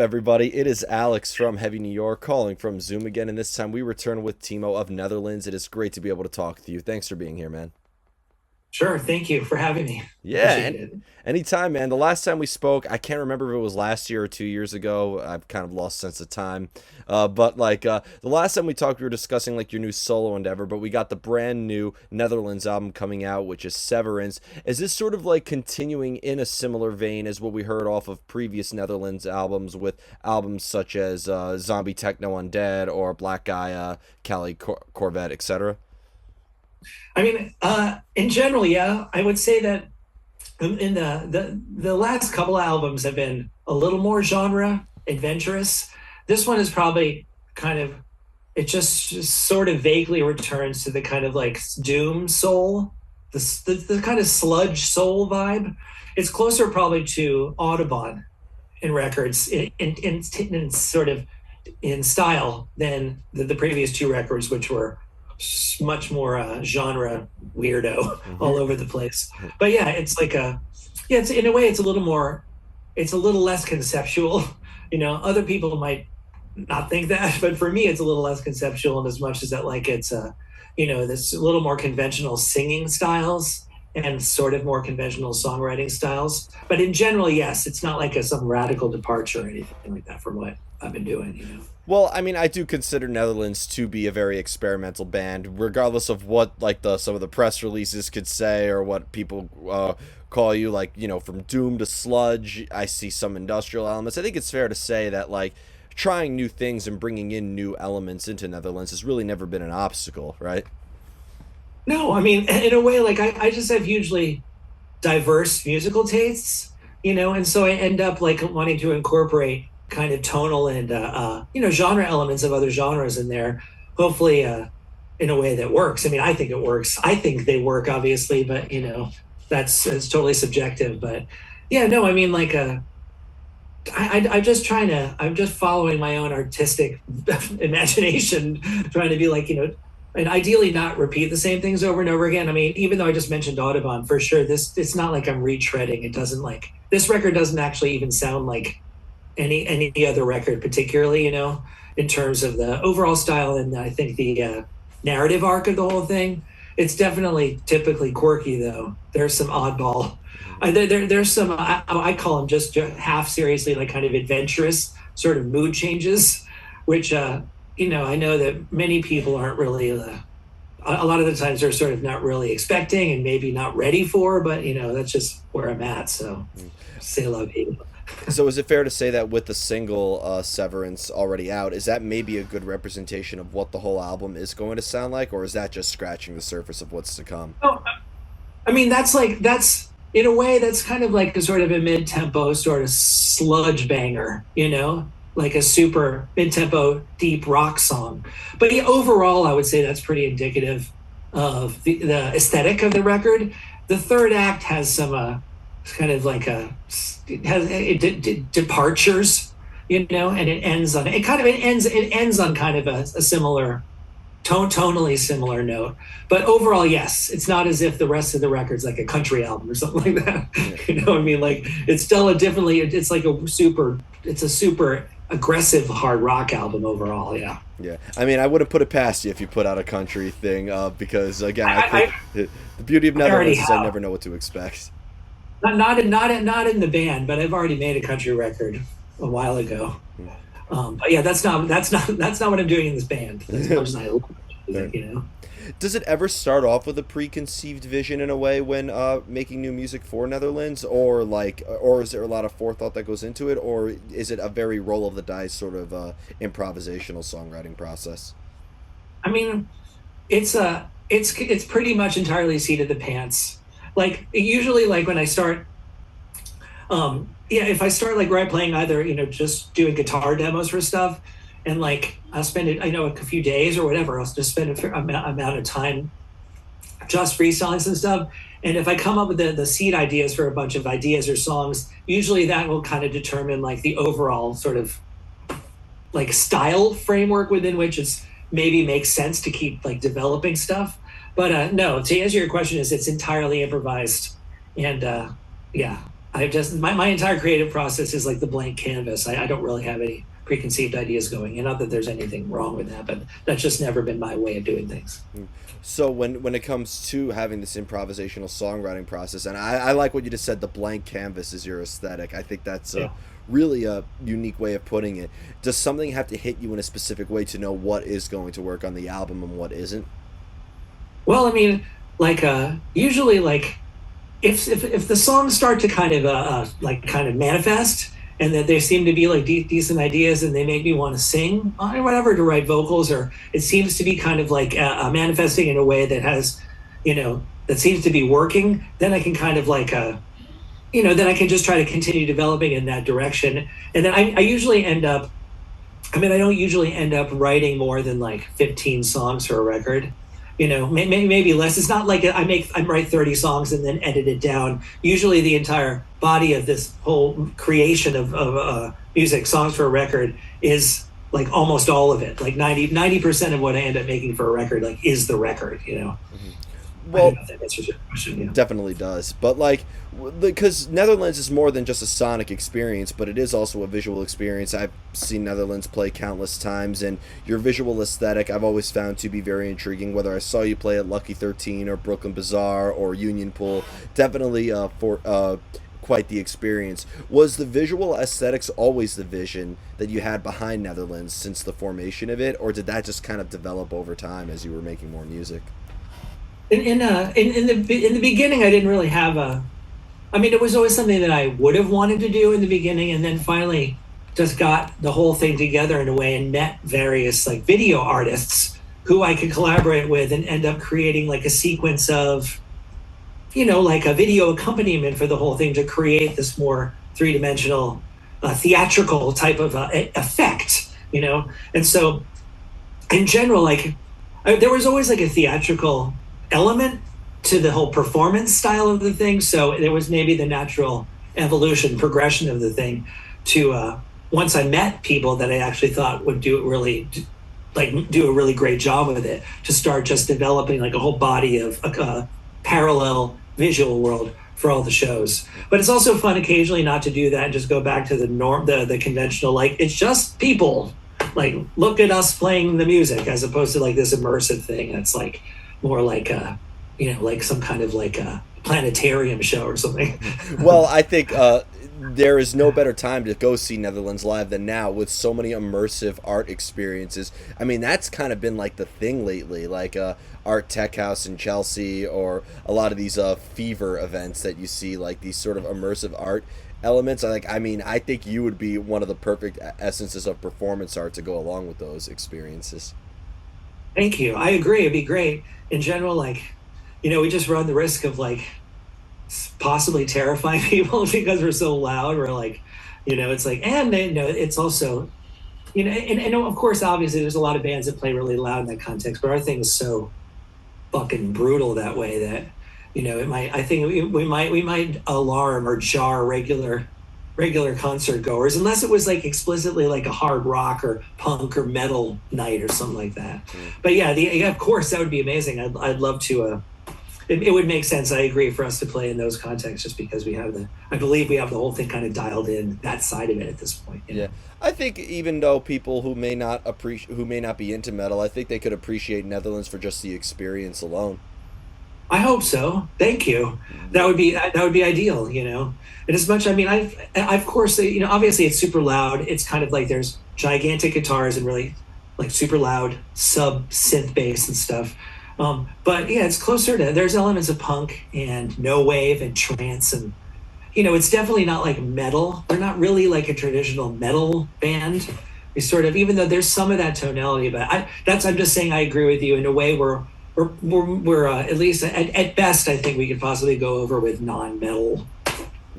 everybody? It is Alex from Heavy New York calling from Zoom again, and this time we return with Timo of Netherlands. It is great to be able to talk with you. Thanks for being here, man. Sure. Thank you for having me. Yeah, Appreciate it. anytime, man. The last time we spoke, I can't remember if it was last year or 2 years ago. I've kind of lost sense of time. But the last time we talked, we were discussing like your new solo endeavor, but we got the brand new Netherlands album coming out, which is Severance. Is this sort of like continuing in a similar vein as what we heard off of previous Netherlands albums with albums such as Zombie Techno Undead or Black Gaia, Corvette, etc.? In general, yeah, I would say that in the last couple of albums have been a little more genre adventurous. This one is probably kind of just sort of vaguely returns to the kind of like doom soul, the kind of sludge soul vibe. It's closer probably to Audubon in records in sort of in style than the previous two records, which were much more genre weirdo all over the place. But yeah, it's like it's in a way it's a little more, it's a little less conceptual. Other people might not think that, but for me, it's a little less conceptual in as much as that like it's this a little more conventional singing styles and sort of more conventional songwriting styles. But in general, yes, it's not like some radical departure or anything like that from what I've been doing. Well, I mean, I do consider Netherlands to be a very experimental band, regardless of what like the some of the press releases could say or what people call you. Like, from doom to sludge, I see some industrial elements. I think it's fair to say that like trying new things and bringing in new elements into Netherlands has really never been an obstacle, right? No, I mean, in a way, like I just have hugely diverse musical tastes, and so I end up like wanting to incorporate kind of tonal and genre elements of other genres in there, hopefully in a way that works. I mean, I think it works. I think they work, obviously, but it's totally subjective. But yeah, no, I mean, like I'm just following my own artistic imagination, trying to be like, and ideally not repeat the same things over and over again. I mean, even though I just mentioned Audubon, for sure, it's not like I'm retreading. It doesn't like, this record doesn't actually even sound like any other record particularly, in terms of the overall style and I think the narrative arc of the whole thing. It's definitely typically quirky though. There's some oddball. There's some I call them just half seriously like kind of adventurous sort of mood changes, which I know that many people aren't really a lot of the times they're sort of not really expecting and maybe not ready for, but that's just where I'm at. So say love you. So is it fair to say that with the single Severance already out, is that maybe a good representation of what the whole album is going to sound like, or is that just scratching the surface of what's to come? Oh, I mean, that's in a way that's kind of like a sort of a mid-tempo sort of sludge banger, like a super mid-tempo deep rock song. But yeah, overall, I would say that's pretty indicative of the aesthetic of the record. The third act has some kind of like departures, and it ends on kind of a similar tonally similar note. But overall, yes, it's not as if the rest of the record's like a country album or something like that. I mean, like it's still it's like it's a super aggressive hard rock album overall. Yeah. Yeah, I mean, I wouldn't put it past you if you put out a country thing, because again, I think the beauty of Netherlands is I never know what to expect. Not in the band, but I've already made a country record a while ago. But yeah, that's not what I'm doing in this band. As much as I love it, Does it ever start off with a preconceived vision in a way when making new music for Netherlands, or is there a lot of forethought that goes into it, or is it a very roll of the dice sort of improvisational songwriting process? I mean, it's pretty much entirely seat of the pants. Like usually, like when I start, if I start like playing either just doing guitar demos for stuff, and like I'll spend a few days or whatever, I'll just spend a fair amount of time just freestyling some stuff. And if I come up with the seed ideas for a bunch of ideas or songs, usually that will kind of determine like the overall sort of like style framework within which it's maybe makes sense to keep like developing stuff. But no, to answer your question, it's entirely improvised, and yeah, I just my entire creative process is like the blank canvas. I don't really have any preconceived ideas going, and not that there's anything wrong with that, but that's just never been my way of doing things. So when it comes to having this improvisational songwriting process, and I like what you just said, the blank canvas is your aesthetic. I think that's Yeah. really a unique way of putting it. Does something have to hit you in a specific way to know what is going to work on the album and what isn't? Well, I mean, like usually like if the songs start to kind of like kind of manifest and that there seem to be like decent ideas and they make me want to sing or whatever to write vocals, or it seems to be kind of like manifesting in a way that has, that seems to be working, then I can kind of like then I can just try to continue developing in that direction. And then I usually end up, I mean, I don't usually end up writing more than like 15 songs for a record. Maybe less. It's not like I write 30 songs and then edit it down. Usually, the entire body of this whole creation of music, songs for a record, is like almost all of it. Like 90% of what I end up making for a record, like, is the record. I don't Well, know if that answers your question. Yeah. definitely does. But like, because Netherlands is more than just a sonic experience, but it is also a visual experience. I've seen Netherlands play countless times, and your visual aesthetic I've always found to be very intriguing. Whether I saw you play at Lucky 13 or Brooklyn Bazaar or Union Pool, definitely for quite the experience. Was the visual aesthetics always the vision that you had behind Netherlands since the formation of it, or did that just kind of develop over time as you were making more music? In the beginning, I didn't really have a. I mean, it was always something that I would have wanted to do in the beginning, and then finally just got the whole thing together in a way and met various like video artists who I could collaborate with and end up creating like a sequence of, like a video accompaniment for the whole thing to create this more three-dimensional, theatrical type of effect. And so, in general, like there was always like a theatrical element to the whole performance style of the thing. So there was maybe the natural evolution, progression of the thing to once I met people that I actually thought would do it really, like do a really great job with it, to start just developing like a whole body of a parallel visual world for all the shows. But it's also fun occasionally not to do that and just go back to the norm, the conventional, like it's just people, like look at us playing the music, as opposed to like this immersive thing that's like more like like some kind of like a planetarium show or something. Well, I think there is no better time to go see Netherlands live than now with so many immersive art experiences. I mean, that's kind of been like the thing lately, like Art Tech House in Chelsea, or a lot of these fever events that you see, like these sort of immersive art elements. I mean, I think you would be one of the perfect essences of performance art to go along with those experiences. Thank you. I agree. It'd be great. In general, like, we just run the risk of like possibly terrifying people because we're so loud. We're like, it's like, and they know it's also, and of course, obviously, there's a lot of bands that play really loud in that context, but our thing is so fucking brutal that way that, it might, I think we might alarm or jar regular concert goers, unless it was like explicitly like a hard rock or punk or metal night or something like that. But yeah, of course that would be amazing. I'd love to. It would make sense. I agree, for us to play in those contexts, just because I believe we have the whole thing kind of dialed in, that side of it at this point. Yeah, I think even though people who may not be into metal, I think they could appreciate Netherlands for just the experience alone. I hope so. Thank you. That would be ideal. And as much, I mean, I of course, obviously it's super loud. It's kind of like there's gigantic guitars and really like super loud sub synth bass and stuff. But yeah, it's closer to, there's elements of punk and no wave and trance, and it's definitely not like metal. They're not really like a traditional metal band. We sort of, even though there's some of that tonality, but I'm just saying I agree with you in a way where we're at least at best, I think we could possibly go over with non-metal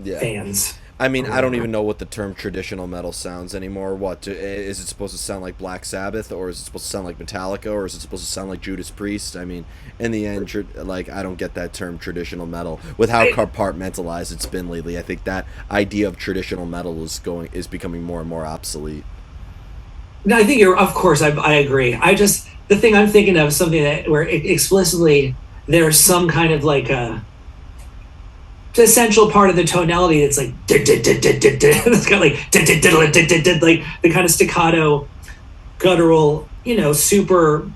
Yeah. fans. I mean, Or I don't whatever. even know what the term traditional metal sounds anymore. Is it supposed to sound like Black Sabbath, or is it supposed to sound like Metallica, or is it supposed to sound like Judas Priest? I mean, in the end, like, I don't get that term traditional metal with how compartmentalized it's been lately. I think that idea of traditional metal is becoming more and more obsolete. No, I think of course, I agree. The thing I'm thinking of is something that where explicitly there's some kind of like essential part of the tonality. It's like it's got like like the kind of staccato, guttural, super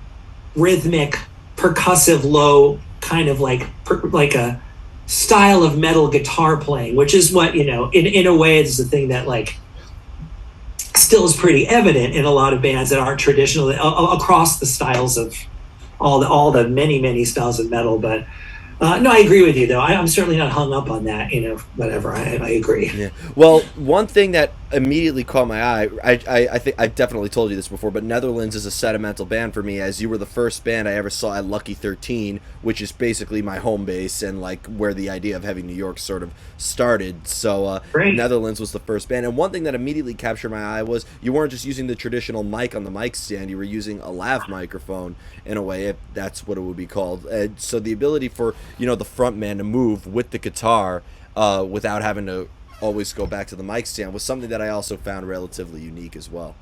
rhythmic, percussive, low kind of like a style of metal guitar playing, which is what in a way is the thing that like still is pretty evident in a lot of bands that aren't traditional across the styles of all the many styles of metal. But no, I agree with you though. I'm certainly not hung up on that. Whatever. I agree. Yeah. Well, one thing that immediately caught my eye, I think I definitely told you this before, but Netherlands is a sentimental band for me, as you were the first band I ever saw at Lucky 13, which is basically my home base and like where the idea of Heavy New York sort of started. So Great. Netherlands was the first band, and one thing that immediately captured my eye was you weren't just using the traditional mic on the mic stand; you were using a lav microphone in a way, if that's what it would be called. So the ability for the front man to move with the guitar without having to always go back to the mic stand was something that I also found relatively unique as well.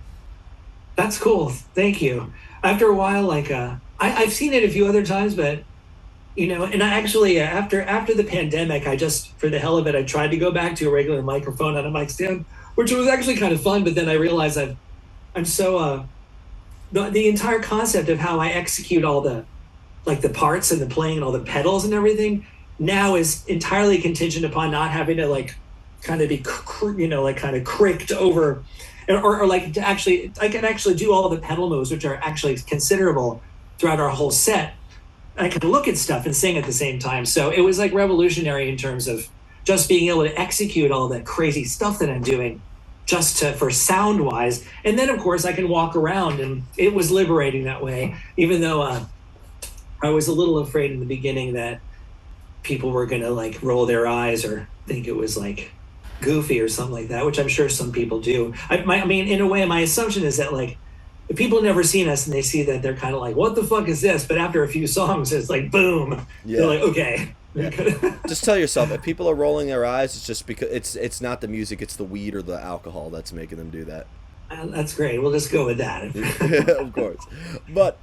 That's cool. Thank you. After a while, like I've seen it a few other times, but and I actually after the pandemic, I just for the hell of it, I tried to go back to a regular microphone on a mic stand, which was actually kind of fun. But then I realized I'm so the entire concept of how I execute all the like the parts and the playing and all the pedals and everything now is entirely contingent upon not having to like kind of be like kind of cricked over or like to actually I can actually do all the pedal moves which are actually considerable throughout our whole set. I can look at stuff and sing at the same time, so it was like revolutionary in terms of just being able to execute all that crazy stuff that I'm doing just to for sound wise. And then of course I can walk around, and it was liberating that way, even though I was a little afraid in the beginning that people were going to like roll their eyes or think it was like goofy or something like that, which I'm sure some people do. I mean, in a way, my assumption is that like if people have never seen us and they see that, they're kind of like, "What the fuck is this?" But after a few songs, it's like boom, they're Yeah. like, "Okay." Yeah. Just tell yourself if people are rolling their eyes, it's just because it's not the music, it's the weed or the alcohol that's making them do that. That's great. We'll just go with that. Of course. But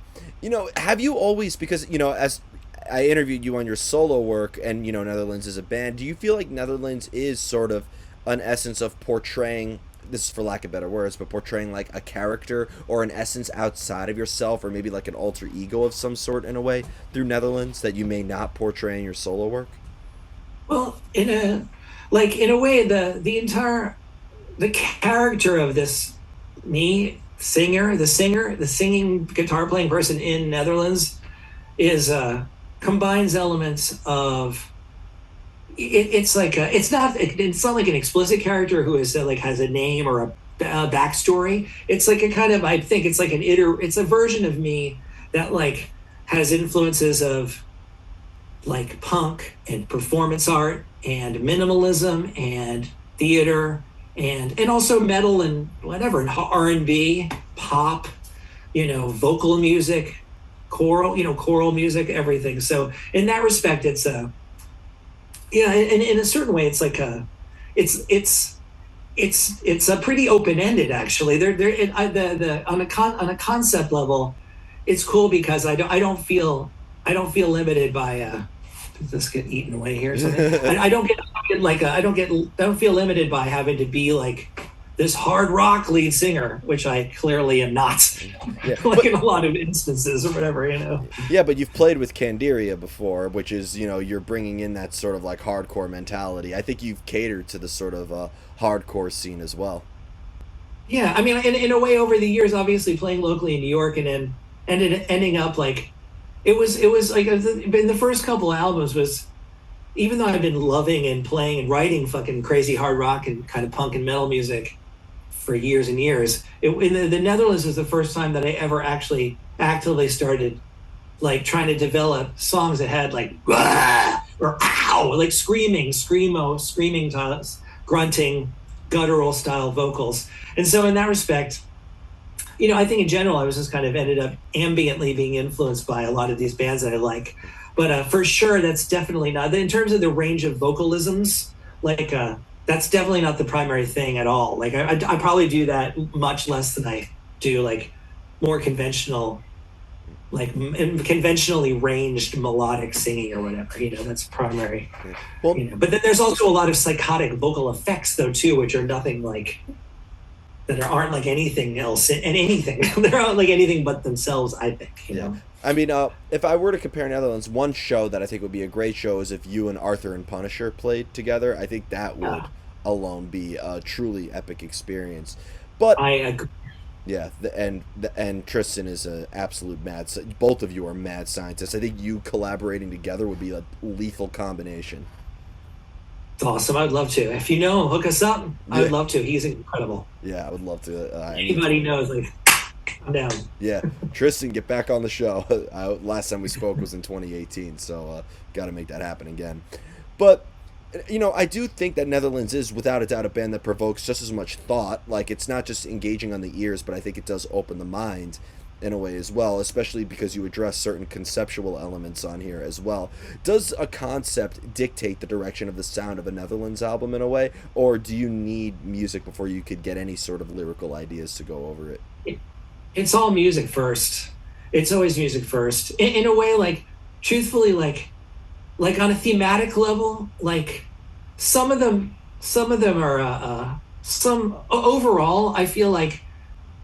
have you always, because as I interviewed you on your solo work and Netherlands is a band, do you feel like Netherlands is sort of an essence of portraying, this is for lack of better words, but portraying like a character or an essence outside of yourself, or maybe like an alter ego of some sort in a way through Netherlands that you may not portray in your solo work? Well, in a way, the character of this me singer, the singing guitar playing person in Netherlands is combines elements of it's not like an explicit character who is like has a name or a backstory. It's like a kind of I think it's like it's a version of me that like has influences of like punk and performance art and minimalism and theater and also metal and whatever and R&B, pop, vocal music, choral music, everything. So in that respect, it's a yeah, and in a certain way, it's like it's it's it's a pretty open ended actually. They're the on a concept level, it's cool because I don't feel limited by does this get eaten away here or something? I don't get like I don't feel limited by having to be like this hard rock lead singer, which I clearly am not, Yeah. like But in a lot of instances or whatever. yeah, but you've played with Candiria before, which is, you're bringing in that sort of like hardcore mentality. I think you've catered to the sort of hardcore scene as well. Yeah, I mean, in a way, over the years, obviously playing locally in New York, and then ending up like it was like in the first couple of albums was even though I've been loving and playing and writing fucking crazy hard rock and kind of punk and metal music for years and years. In the Netherlands was the first time that I ever actually actively started like trying to develop songs that had like "Wah!" or ow, like screaming, grunting, guttural style vocals. And so in that respect, I think in general I was just kind of ended up ambiently being influenced by a lot of these bands that I like. But for sure, that's definitely not in terms of the range of vocalisms. Like that's definitely not the primary thing at all. Like I probably do that much less than I do like more conventional like conventionally ranged melodic singing or whatever. That's primary. Yeah. Well, But then there's also a lot of psychotic vocal effects though too, which are nothing like that aren't like anything else and anything. They're not like anything but themselves. I think. yeah. I mean, if I were to compare Netherlands, one show that I think would be a great show is if you and Arthur and Punisher played together. I think that would Yeah, alone be a truly epic experience. But I agree. yeah, and Tristan is an absolute both of you are mad scientists. I think you collaborating together would be a lethal combination. It's awesome. I'd love to. If you know him, hook us up. I Yeah, would love to. He's incredible. yeah, I would love to. Anybody knows, like, I'm down. Yeah, Tristan, get back on the show. Last time we spoke was in 2018, so got to make that happen again. But I do think that Netherlands is without a doubt a band that provokes just as much thought. Like it's not just engaging on the ears, but I think it does open the mind in a way as well, especially because you address certain conceptual elements on here as well. Does a concept dictate the direction of the sound of a Netherlands album in a way, or do you need music before you could get any sort of lyrical ideas to go over it? It's all music first. It's always music first. In a way, like, truthfully, like on a thematic level, like some of them are some overall. I feel like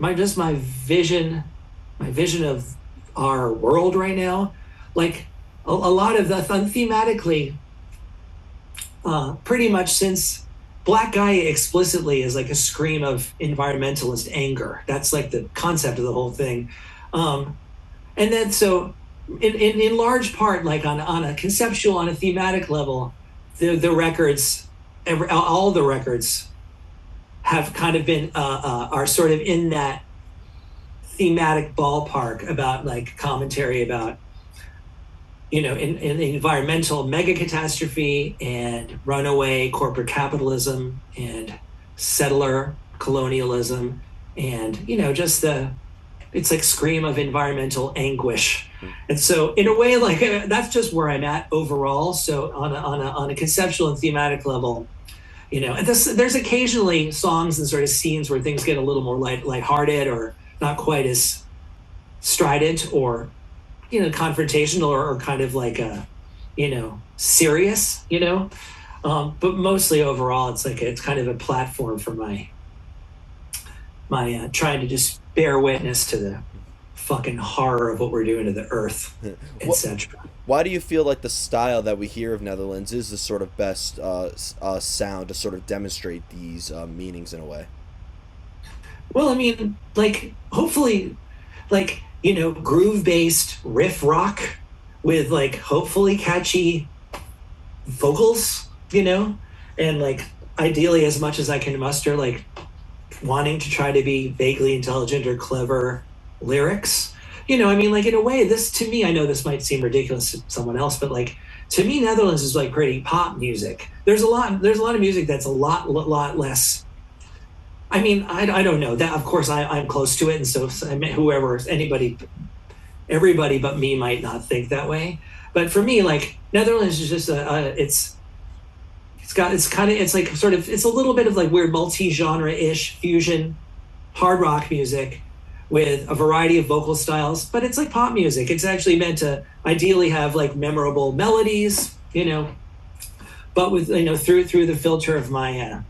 my vision of our world right now, like a lot of the thematically, pretty much since Black Gaia explicitly is like a scream of environmentalist anger. That's like the concept of the whole thing. Um, and then so in large part, like on a conceptual, on a thematic level, the records, all the records have kind of been are sort of in that thematic ballpark about like commentary about in the environmental mega catastrophe and runaway corporate capitalism and settler colonialism and just it's like scream of environmental anguish. And so in a way, like that's just where I'm at overall. So on a conceptual and thematic level, and there's occasionally songs and sort of scenes where things get a little more lighthearted or not quite as strident or confrontational or kind of like a serious. But mostly overall, it's kind of a platform for my trying to just bear witness to the fucking horror of what we're doing to the earth, What etc. Why do you feel like the style that we hear of Netherlands is the sort of best sound to sort of demonstrate these meanings in a way? Well, I mean, like hopefully, like groove based riff rock with like hopefully catchy vocals, and like ideally as much as I can muster, like wanting to try to be vaguely intelligent or clever lyrics. I mean, like in a way, this to me, I know this might seem ridiculous to someone else, but like to me, Netherlands is like pretty pop music. There's a lot of music that's a lot less. I mean, I don't know that. Of course, I'm close to it, and so I mean, everybody but me might not think that way. But for me, like Netherlands is just it's like sort of it's a little bit of like weird multi-genre ish fusion hard rock music with a variety of vocal styles, but it's like pop music. It's actually meant to ideally have like memorable melodies, but with through the filter of my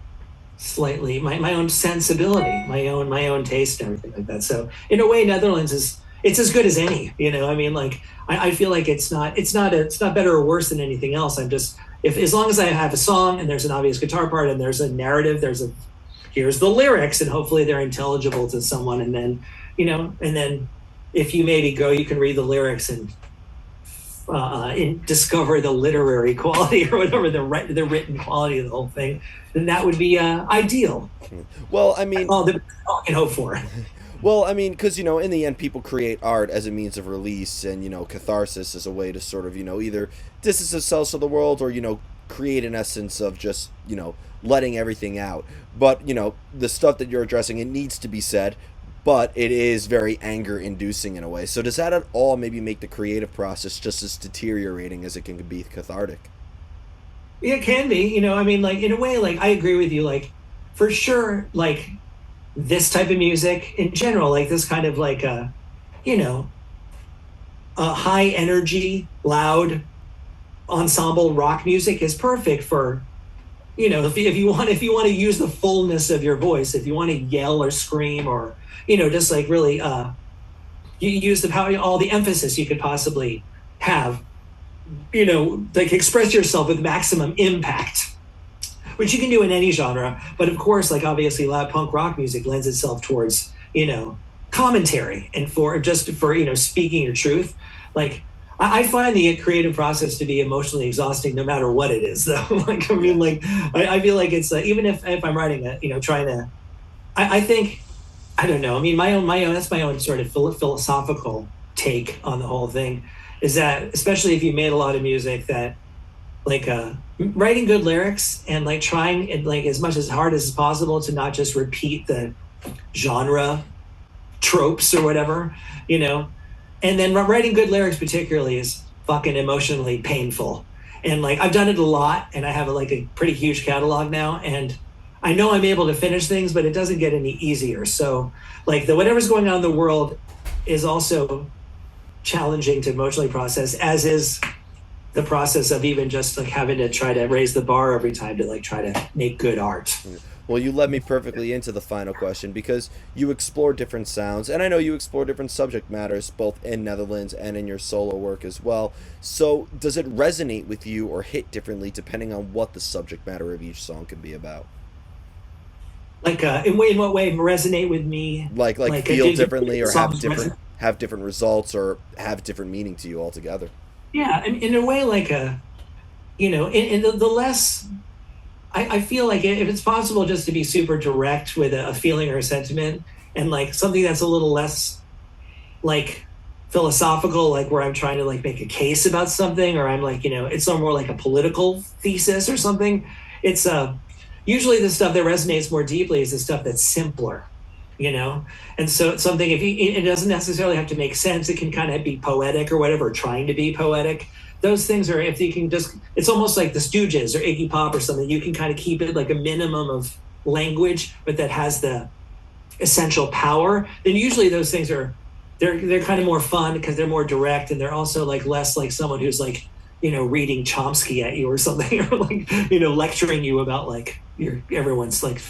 slightly my own sensibility, my own taste and everything like that. So in a way, Netherlands is it's as good as any. I mean, like I feel like it's not better or worse than anything else. I'm just if as long as I have a song and there's an obvious guitar part and there's a narrative, here's the lyrics and hopefully they're intelligible to someone, and then if you maybe go, you can read the lyrics and discover the literary quality or whatever the written quality of the whole thing, then that would be ideal. Well, I mean, All I can hope for. Well, I mean, because in the end, people create art as a means of release, and catharsis as a way to sort of either distance themselves from the world or create an essence of just letting everything out. But the stuff that you're addressing, it needs to be said, but it is very anger inducing in a way. So does that at all maybe make the creative process just as deteriorating as it can be cathartic? Yeah, it can be. I mean, like in a way, like I agree with you. Like for sure, like this type of music in general, like this kind of like you know high energy, loud ensemble rock music is perfect for, if you want to use the fullness of your voice, if you want to yell or scream or, just like really you use the power, all the emphasis you could possibly have, like express yourself with maximum impact, which you can do in any genre. But of course, like obviously loud punk rock music lends itself towards, commentary and for, speaking your truth. Like I find the creative process to be emotionally exhausting no matter what it is though. Like, I Yeah. mean, like I feel like it's even if I'm writing a, trying to, I think, I don't know. I mean, that's my own sort of philosophical take on the whole thing is that, especially if you made a lot of music that like writing good lyrics and like trying and like as much as hard as possible to not just repeat the genre tropes or whatever, you know. And then writing good lyrics particularly is fucking emotionally painful. And like I've done it a lot and I have like a pretty huge catalog now and I know I'm able to finish things, but it doesn't get any easier. So like the whatever's going on in the world is also challenging to emotionally process, as is the process of even just like having to try to raise the bar every time to like try to make good art. Well, you led me perfectly into the final question because you explore different sounds, and I know you explore different subject matters both in Netherlands and in your solo work as well. So, does it resonate with you or hit differently depending on what the subject matter of each song can be about? Like in what way resonate with me? Like Like feel differently or songs resonate. have different results or have different meaning to you altogether? Yeah, in a way, like a in the less I feel like if it's possible just to be super direct with a feeling or a sentiment and like something that's a little less like philosophical, like where I'm trying to like make a case about something, or I'm like, it's more like a political thesis or something. It's usually the stuff that resonates more deeply is the stuff that's simpler, you know? And so it's something, if you, it doesn't necessarily have to make sense, it can kind of be poetic or whatever, trying to be poetic. Those things are, if you can just, it's almost like the Stooges or Iggy Pop or something, you can kind of keep it like a minimum of language, but that has the essential power. Then usually those things are, they're kind of more fun because they're more direct and they're also like less like someone who's like, reading Chomsky at you or something, or like, lecturing you about like everyone's like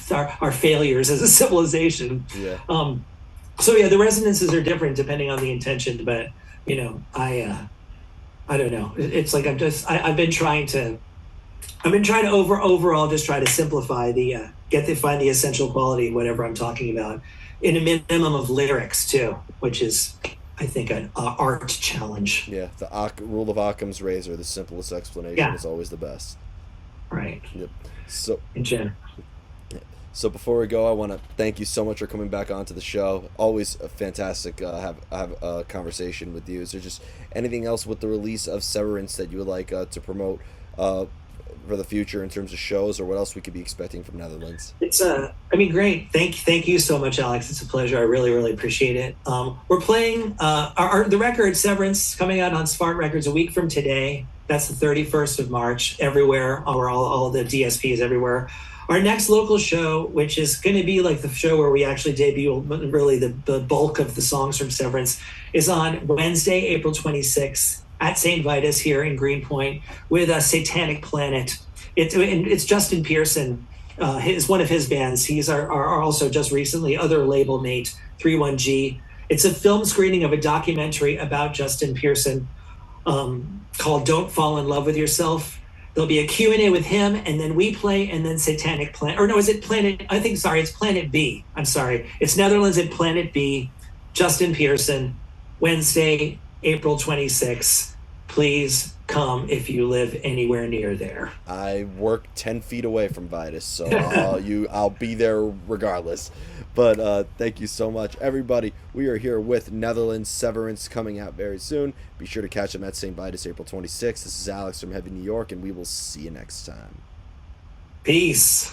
our failures as a civilization. Yeah. So yeah, the resonances are different depending on the intention, but I don't know. It's like I've been trying to overall just try to simplify the get to find the essential quality of whatever I'm talking about in a minimum of lyrics too, which is I think an art challenge. Yeah, the rule of Occam's razor, the simplest explanation Yeah, is always the best. right. Yep. So, In general. so before we go, I want to thank you so much for coming back onto the show. Always a fantastic have a conversation with you. Is there just anything else with the release of Severance that you would like to promote uh, for the future in terms of shows, or what else we could be expecting from Netherlands? It's I mean, great. Thank you so much, Alex. It's a pleasure. I really, really appreciate it. We're playing the record Severance coming out on Smart Records a week from today. That's the 31st of March. Everywhere, or all the DSPs everywhere. Our next local show, which is going to be like the show where we actually debut really the bulk of the songs from Severance, is on Wednesday, April 26th at St. Vitus here in Greenpoint with a Satanic Planet. It's Justin Pearson, his one of his bands. He's our also just recently other label mate 31G. It's a film screening of a documentary about Justin Pearson called "Don't Fall in Love with Yourself." There'll be a Q&A with him, and then we play, and then Satanic Planet. Or no, is it Planet? I think, sorry, it's Planet B. I'm sorry. It's Netherlands at Planet B. Justin Pearson, Wednesday, April 26th. Please come if you live anywhere near there. I work 10 feet away from Vitus, so I'll be there regardless. But thank you so much, everybody. We are here with Netherlands Severance coming out very soon. Be sure to catch them at St. Vitus April 26th. This is Alex from Heavy New York, and we will see you next time. Peace.